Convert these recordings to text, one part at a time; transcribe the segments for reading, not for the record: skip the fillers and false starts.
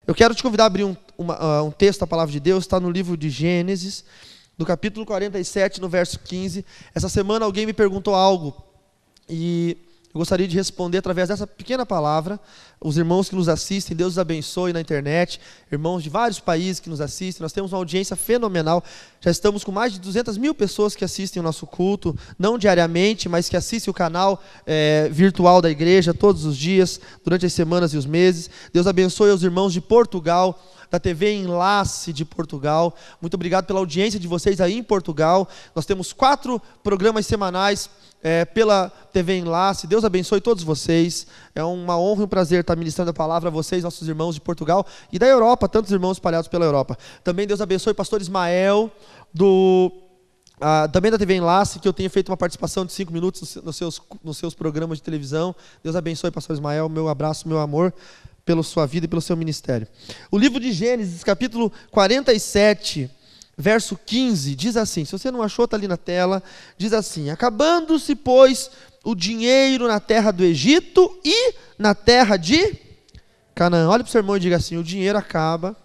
Eu quero te convidar a abrir um texto da palavra de Deus, está no livro de Gênesis, no capítulo 47, no verso 15. Essa semana alguém me perguntou algo, e eu gostaria de responder através dessa pequena palavra. Os irmãos que nos assistem, Deus os abençoe na internet, irmãos de vários países que nos assistem, nós temos uma audiência fenomenal, já estamos com mais de 200 mil pessoas que assistem o nosso culto, não diariamente, mas que assistem o canal virtual da igreja todos os dias, durante as semanas e os meses. Deus abençoe os irmãos de Portugal, da TV Enlace de Portugal, muito obrigado pela audiência de vocês aí em Portugal. Nós temos 4 programas semanais pela TV Enlace. Deus abençoe todos vocês, é uma honra e um prazer estar ministrando a palavra a vocês, nossos irmãos de Portugal e da Europa, tantos irmãos espalhados pela Europa. Também Deus abençoe o pastor Ismael, também da TV Enlace, que eu tenho feito uma participação de 5 minutos nos seus programas de televisão. Deus abençoe, pastor Ismael, meu abraço, meu amor pela sua vida e pelo seu ministério. O livro de Gênesis, capítulo 47, verso 15, diz assim, se você não achou, está ali na tela, diz assim: acabando-se, pois, o dinheiro na terra do Egito e na terra de Canaã. Olha para o seu irmão e diga assim: o dinheiro acaba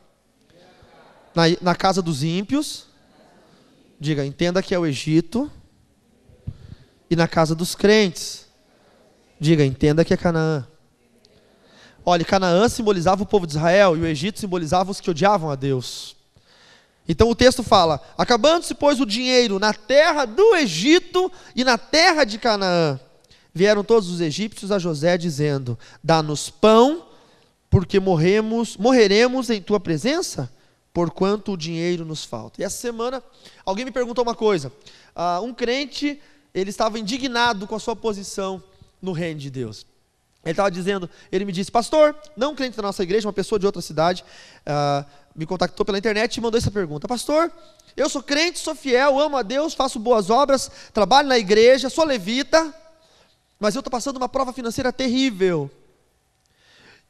na casa dos ímpios. Diga, entenda que é o Egito. E na casa dos crentes. Diga, entenda que é Canaã. Olha, Canaã simbolizava o povo de Israel e o Egito simbolizava os que odiavam a Deus. Então o texto fala: acabando-se, pois, o dinheiro na terra do Egito e na terra de Canaã, vieram todos os egípcios a José, dizendo: dá-nos pão, porque morreremos em tua presença, porquanto o dinheiro nos falta. E essa semana, alguém me perguntou uma coisa. Um crente, ele estava indignado com a sua posição no reino de Deus. Ele me disse: pastor, não um crente da nossa igreja, uma pessoa de outra cidade, me contactou pela internet e mandou essa pergunta: pastor, eu sou crente, sou fiel, amo a Deus, faço boas obras, trabalho na igreja, sou levita, mas eu estou passando uma prova financeira terrível.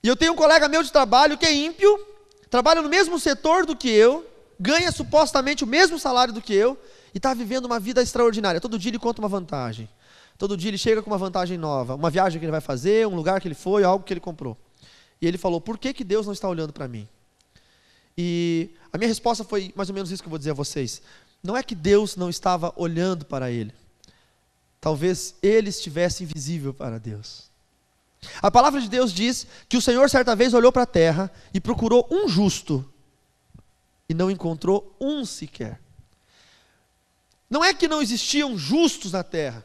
E eu tenho um colega meu de trabalho que é ímpio, trabalha no mesmo setor do que eu, ganha supostamente o mesmo salário do que eu, e está vivendo uma vida extraordinária. Todo dia ele conta uma vantagem. Todo dia ele chega com uma vantagem nova, uma viagem que ele vai fazer, um lugar que ele foi, algo que ele comprou. E ele falou: por que Deus não está olhando para mim? E a minha resposta foi mais ou menos isso que eu vou dizer a vocês. Não é que Deus não estava olhando para ele. Talvez ele estivesse invisível para Deus. A palavra de Deus diz que o Senhor certa vez olhou para a terra e procurou um justo, e não encontrou um sequer. Não é que não existiam justos na terra.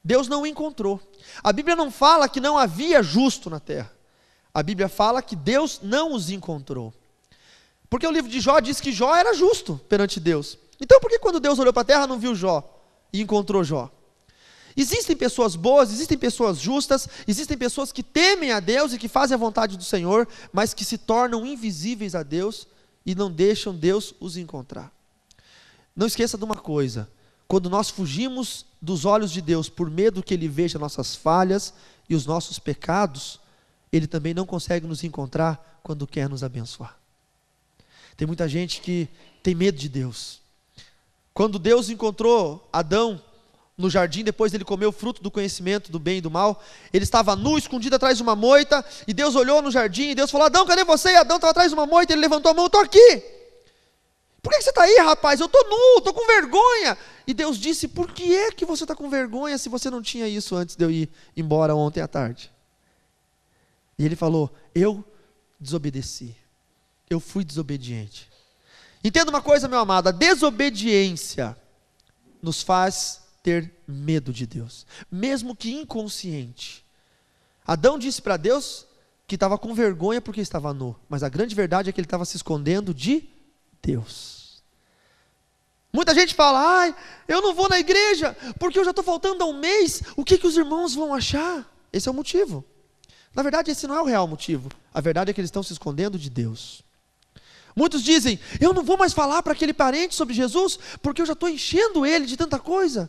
Deus não o encontrou. A Bíblia não fala que não havia justo na terra. A Bíblia fala que Deus não os encontrou. Porque o livro de Jó diz que Jó era justo perante Deus. Então por que quando Deus olhou para a terra não viu Jó e encontrou Jó? Existem pessoas boas, existem pessoas justas, existem pessoas que temem a Deus e que fazem a vontade do Senhor, mas que se tornam invisíveis a Deus e não deixam Deus os encontrar. Não esqueça de uma coisa: quando nós fugimos dos olhos de Deus por medo que Ele veja nossas falhas e os nossos pecados, Ele também não consegue nos encontrar quando quer nos abençoar. Tem muita gente que tem medo de Deus. Quando Deus encontrou Adão no jardim, depois ele comeu o fruto do conhecimento do bem e do mal, ele estava nu, escondido atrás de uma moita, e Deus olhou no jardim e Deus falou: Adão, cadê você? E Adão estava atrás de uma moita, ele levantou a mão: estou aqui. Por que você está aí, rapaz? Eu estou nu, estou com vergonha. E Deus disse: por que é que você está com vergonha se você não tinha isso antes de eu ir embora ontem à tarde? E ele falou: eu desobedeci, eu fui desobediente. Entenda uma coisa, meu amado: a desobediência nos faz ter medo de Deus, mesmo que inconsciente. Adão disse para Deus que estava com vergonha porque estava nu, mas a grande verdade é que ele estava se escondendo de Deus. Muita gente fala: ai, eu não vou na igreja porque eu já estou faltando há um mês, o que os irmãos vão achar? Esse é o motivo. Na verdade, esse não é o real motivo. A verdade é que eles estão se escondendo de Deus. Muitos dizem: eu não vou mais falar para aquele parente sobre Jesus porque eu já estou enchendo ele de tanta coisa.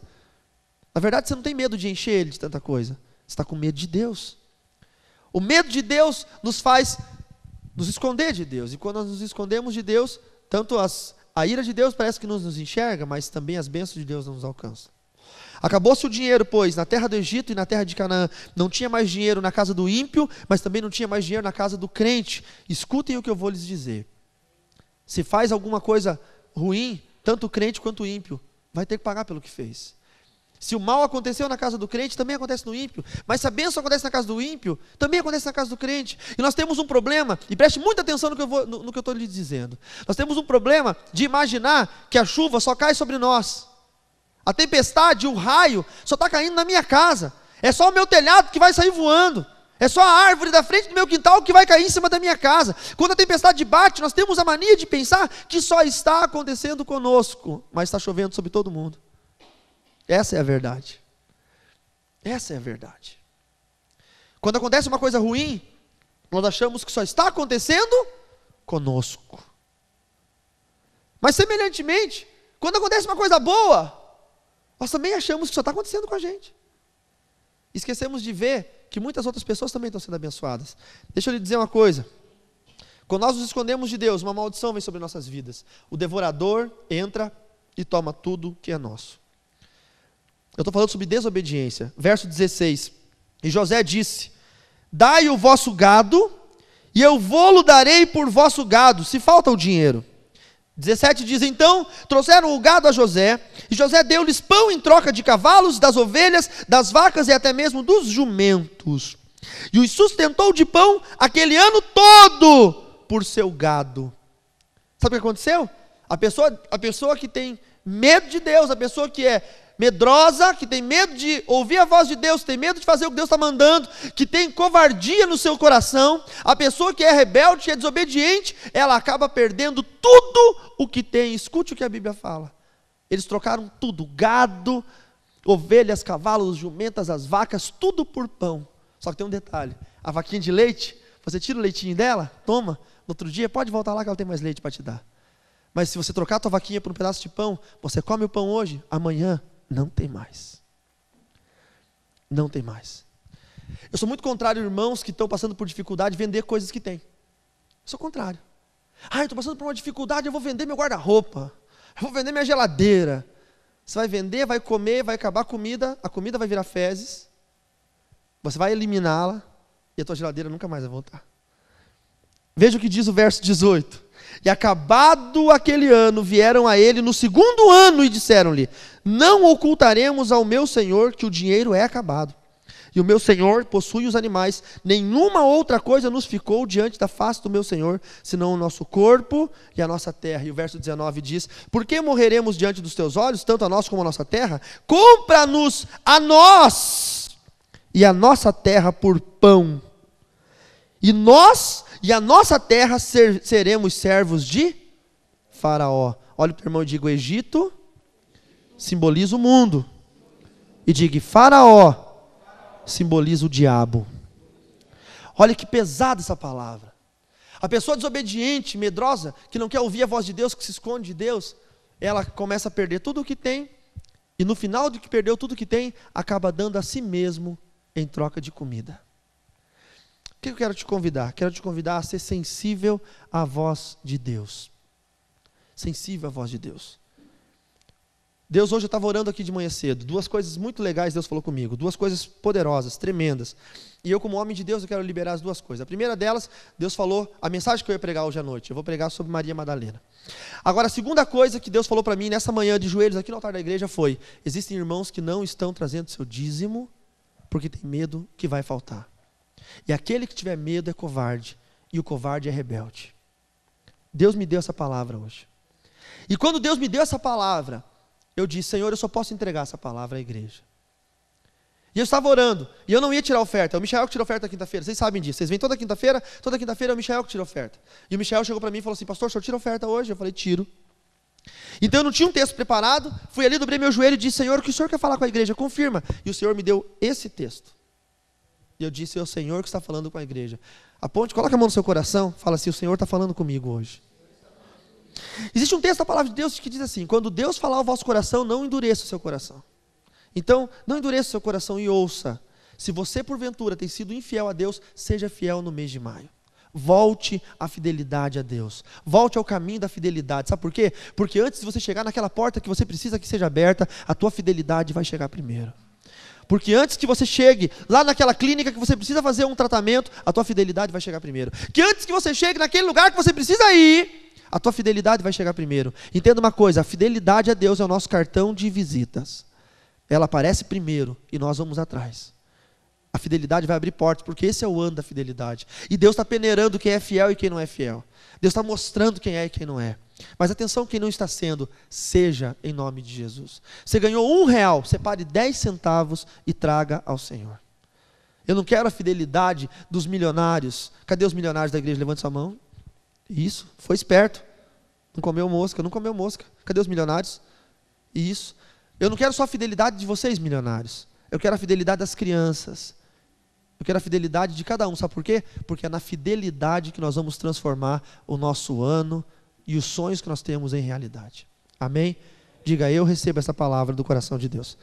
Na verdade, você não tem medo de encher ele de tanta coisa, você está com medo de Deus. O medo de Deus nos faz nos esconder de Deus, e quando nós nos escondemos de Deus, tanto a ira de Deus parece que nos enxerga, mas também as bênçãos de Deus não nos alcançam. Acabou-se o dinheiro, pois, na terra do Egito e na terra de Canaã. Não tinha mais dinheiro na casa do ímpio, mas também não tinha mais dinheiro na casa do crente. Escutem o que eu vou lhes dizer. Se faz alguma coisa ruim, tanto o crente quanto o ímpio vai ter que pagar pelo que fez. Se o mal aconteceu na casa do crente, também acontece no ímpio. Mas se a bênção acontece na casa do ímpio, também acontece na casa do crente. E nós temos um problema, e preste muita atenção no que eu estou lhe dizendo. Nós temos um problema de imaginar que a chuva só cai sobre nós. A tempestade, o raio, só está caindo na minha casa. É só o meu telhado que vai sair voando. É só a árvore da frente do meu quintal que vai cair em cima da minha casa. Quando a tempestade bate, nós temos a mania de pensar que só está acontecendo conosco, mas está chovendo sobre todo mundo. Essa é a verdade. Essa é a verdade. Quando acontece uma coisa ruim, nós achamos que só está acontecendo conosco. Mas semelhantemente, quando acontece uma coisa boa, nós também achamos que só está acontecendo com a gente. Esquecemos de ver que muitas outras pessoas também estão sendo abençoadas. Deixa eu lhe dizer uma coisa. Quando nós nos escondemos de Deus, uma maldição vem sobre nossas vidas. O devorador entra e toma tudo que é nosso. Eu estou falando sobre desobediência. Verso 16. E José disse: dai o vosso gado, e eu vô-lo darei por vosso gado, se falta o dinheiro. 17 diz: então trouxeram o gado a José, e José deu-lhes pão em troca de cavalos, das ovelhas, das vacas e até mesmo dos jumentos. E os sustentou de pão aquele ano todo por seu gado. Sabe o que aconteceu? A pessoa que tem medo de Deus, a pessoa que é medrosa, que tem medo de ouvir a voz de Deus, tem medo de fazer o que Deus está mandando, que tem covardia no seu coração, a pessoa que é rebelde, que é desobediente, ela acaba perdendo tudo o que tem. Escute o que a Bíblia fala. Eles trocaram tudo, gado, ovelhas, cavalos, jumentas, as vacas, tudo por pão. Só que tem um detalhe, a vaquinha de leite, você tira o leitinho dela, toma, no outro dia pode voltar lá que ela tem mais leite para te dar. Mas se você trocar a tua vaquinha por um pedaço de pão, você come o pão hoje, amanhã não tem mais. Não tem mais. Eu sou muito contrário, irmãos que estão passando por dificuldade, vender coisas que têm. Eu sou contrário. Eu estou passando por uma dificuldade, eu vou vender meu guarda-roupa, eu vou vender minha geladeira. Você vai vender, vai comer, vai acabar a comida vai virar fezes, você vai eliminá-la, e a tua geladeira nunca mais vai voltar. Veja o que diz o verso 18. E acabado aquele ano, vieram a ele no segundo ano e disseram-lhe: não ocultaremos ao meu senhor que o dinheiro é acabado. E o meu senhor possui os animais, nenhuma outra coisa nos ficou diante da face do meu senhor, senão o nosso corpo e a nossa terra. E o verso 19 diz: por que morreremos diante dos teus olhos, tanto a nós como a nossa terra? Compra-nos a nós e a nossa terra por pão. E nós e a nossa terra seremos servos de Faraó. Olha para o irmão e diga: o Egito simboliza o mundo. E diga: Faraó simboliza o diabo. Olha que pesada essa palavra. A pessoa desobediente, medrosa, que não quer ouvir a voz de Deus, que se esconde de Deus, ela começa a perder tudo o que tem, e no final de que perdeu tudo o que tem, acaba dando a si mesmo em troca de comida. O que eu quero te convidar? Quero te convidar a ser sensível à voz de Deus. Sensível à voz de Deus. Deus, hoje eu estava orando aqui de manhã cedo, 2 coisas muito legais Deus falou comigo, 2 coisas poderosas, tremendas. E eu, como homem de Deus, eu quero liberar as 2 coisas. A primeira delas, Deus falou, a mensagem que eu ia pregar hoje à noite, eu vou pregar sobre Maria Madalena. Agora, a segunda coisa que Deus falou para mim nessa manhã de joelhos aqui no altar da igreja foi: existem irmãos que não estão trazendo seu dízimo porque tem medo que vai faltar. E aquele que tiver medo é covarde, e o covarde é rebelde. Deus me deu essa palavra hoje. E quando Deus me deu essa palavra, eu disse: Senhor, eu só posso entregar essa palavra à igreja. E eu estava orando, e eu não ia tirar oferta. É o Michael que tira oferta quinta-feira, vocês sabem disso. Vocês vêm toda quinta-feira é o Michael que tira oferta. E o Michael chegou para mim e falou assim: pastor, o senhor tira oferta hoje? Eu falei: tiro. Então eu não tinha um texto preparado, fui ali, dobrei meu joelho e disse: Senhor, o que o senhor quer falar com a igreja? Confirma. E o Senhor me deu esse texto. E eu disse: é o Senhor que está falando com a igreja. Aponte, coloca a mão no seu coração, fala assim: o Senhor está falando comigo hoje. Existe um texto da palavra de Deus que diz assim: quando Deus falar ao vosso coração, não endureça o seu coração. Então, não endureça o seu coração e ouça. Se você porventura tem sido infiel a Deus, seja fiel no mês de maio. Volte à fidelidade a Deus. Volte ao caminho da fidelidade. Sabe por quê? Porque antes de você chegar naquela porta que você precisa que seja aberta, a tua fidelidade vai chegar primeiro. Porque antes que você chegue lá naquela clínica que você precisa fazer um tratamento, a tua fidelidade vai chegar primeiro. Que antes que você chegue naquele lugar que você precisa ir, a tua fidelidade vai chegar primeiro. Entenda uma coisa, a fidelidade a Deus é o nosso cartão de visitas. Ela aparece primeiro e nós vamos atrás. A fidelidade vai abrir portas, porque esse é o ano da fidelidade. E Deus está peneirando quem é fiel e quem não é fiel. Deus está mostrando quem é e quem não é. Mas atenção, quem não está sendo, seja em nome de Jesus. Você ganhou R$1, separe 10 centavos e traga ao Senhor. Eu não quero a fidelidade dos milionários. Cadê os milionários da igreja? Levante sua mão. Isso, foi esperto. Não comeu mosca, não comeu mosca. Cadê os milionários? Isso. Eu não quero só a fidelidade de vocês, milionários. Eu quero a fidelidade das crianças. Eu quero a fidelidade de cada um. Sabe por quê? Porque é na fidelidade que nós vamos transformar o nosso ano e os sonhos que nós temos em realidade. Amém? Diga, eu recebo essa palavra do coração de Deus.